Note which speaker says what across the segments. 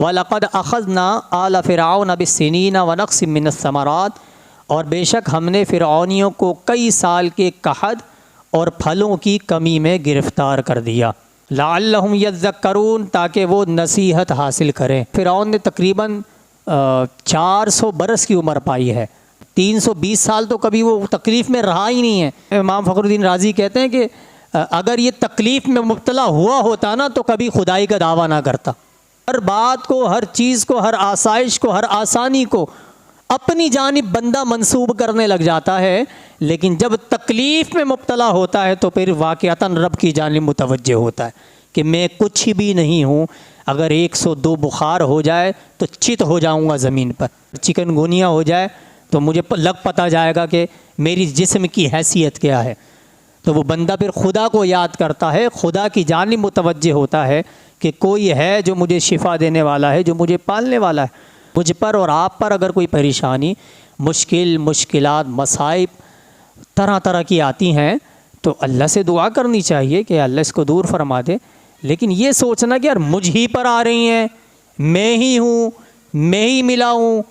Speaker 1: وَلَقَدْ أَخَذْنَا آلَ فِرْعَوْنَ بِالسِّنِينَ وَنَقْصٍ مِّنَ الثَّمَرَاتِ، اور بے شک ہم نے فرعونیوں کو کئی سال کے قحط اور پھلوں کی کمی میں گرفتار کر دیا، لعلہم یذکرون، تاکہ وہ نصیحت حاصل کریں۔ فرعون نے تقریباً 400 برس کی عمر پائی ہے، 320 سال تو کبھی وہ تکلیف میں رہا ہی نہیں ہے۔ امام فخر الدین رازی کہتے ہیں کہ اگر یہ تکلیف میں مبتلا ہوا ہوتا نا تو کبھی خدائی کا دعویٰ نہ کرتا۔ ہر بات کو، ہر چیز کو، ہر آسائش کو، ہر آسانی کو اپنی جانب بندہ منسوب کرنے لگ جاتا ہے، لیکن جب تکلیف میں مبتلا ہوتا ہے تو پھر واقعتاً رب کی جانب متوجہ ہوتا ہے کہ میں کچھ بھی نہیں ہوں۔ اگر 102 بخار ہو جائے تو چت ہو جاؤں گا زمین پر، چکن گونیا ہو جائے تو مجھے پتہ جائے گا کہ میری جسم کی حیثیت کیا ہے۔ تو وہ بندہ پھر خدا کو یاد کرتا ہے، خدا کی جانب متوجہ ہوتا ہے کہ کوئی ہے جو مجھے شفا دینے والا ہے، جو مجھے پالنے والا ہے۔ مجھ پر اور آپ پر اگر کوئی پریشانی، مشکلات، مصائب طرح طرح کی آتی ہیں تو اللہ سے دعا کرنی چاہیے کہ اللہ اس کو دور فرما دے، لیکن یہ سوچنا کہ یار مجھ ہی پر آ رہی ہیں، میں ہی ہوں، میں ہی ملا ہوں،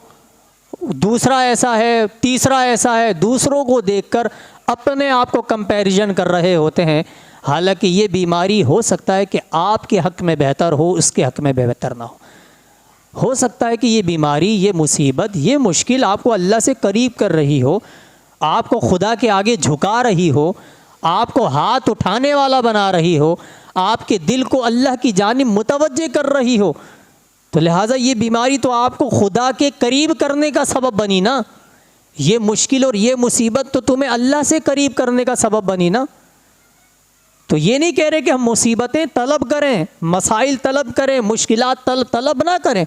Speaker 1: دوسرا ایسا ہے، تیسرا ایسا ہے، دوسروں کو دیکھ کر اپنے آپ کو کمپیریزن کر رہے ہوتے ہیں، حالانکہ یہ بیماری ہو سکتا ہے کہ آپ کے حق میں بہتر ہو، اس کے حق میں بہتر نہ ہو سکتا ہے کہ یہ بیماری، یہ مصیبت، یہ مشکل آپ کو اللہ سے قریب کر رہی ہو، آپ کو خدا کے آگے جھکا رہی ہو، آپ کو ہاتھ اٹھانے والا بنا رہی ہو، آپ کے دل کو اللہ کی جانب متوجہ کر رہی ہو، تو لہٰذا یہ بیماری تو آپ کو خدا کے قریب کرنے کا سبب بنی نا، یہ مشکل اور یہ مصیبت تو تمہیں اللہ سے قریب کرنے کا سبب بنی نا۔ تو یہ نہیں کہہ رہے کہ ہم مصیبتیں طلب کریں، مسائل طلب کریں، مشکلات طلب نہ کریں،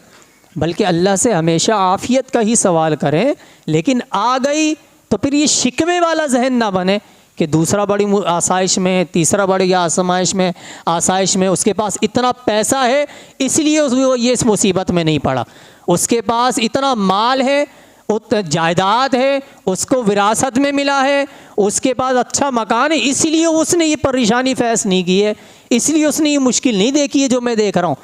Speaker 1: بلکہ اللہ سے ہمیشہ عافیت کا ہی سوال کریں، لیکن آ گئی تو پھر یہ شکوے والا ذہن نہ بنے کہ دوسرا بڑی آسائش میں، تیسرا بڑی آسائش میں، اس کے پاس اتنا پیسہ ہے اس لیے وہ یہ اس مصیبت میں نہیں پڑا، اس کے پاس اتنا مال ہے، جائیداد ہے، اس کو وراثت میں ملا ہے، اس کے پاس اچھا مکان ہے، اس لیے اس نے یہ پریشانی فیس نہیں کی ہے، اس لیے اس نے یہ مشکل نہیں دیکھی ہے جو میں دیکھ رہا ہوں۔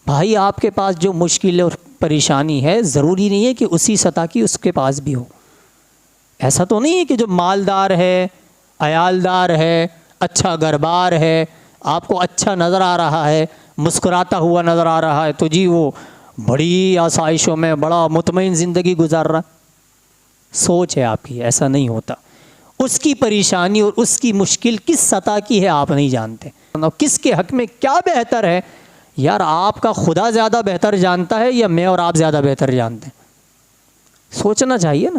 Speaker 1: بھائی آپ کے پاس جو مشکل اور پریشانی ہے ضروری نہیں ہے کہ اسی سطح کی اس کے پاس بھی ہو۔ ایسا تو نہیں ہے کہ جو مالدار ہے، عیالدار ہے، اچھا گھر بار ہے، آپ کو اچھا نظر آ رہا ہے، مسکراتا ہوا نظر آ رہا ہے تو جی وہ بڑی آسائشوں میں بڑا مطمئن زندگی گزار رہا۔ سوچ ہے آپ کی، ایسا نہیں ہوتا۔ اس کی پریشانی اور اس کی مشکل کس سطح کی ہے آپ نہیں جانتے، کس کے حق میں کیا بہتر ہے یار آپ کا خدا زیادہ بہتر جانتا ہے یا میں اور آپ زیادہ بہتر جانتے ہیں؟ سوچنا چاہیے نا۔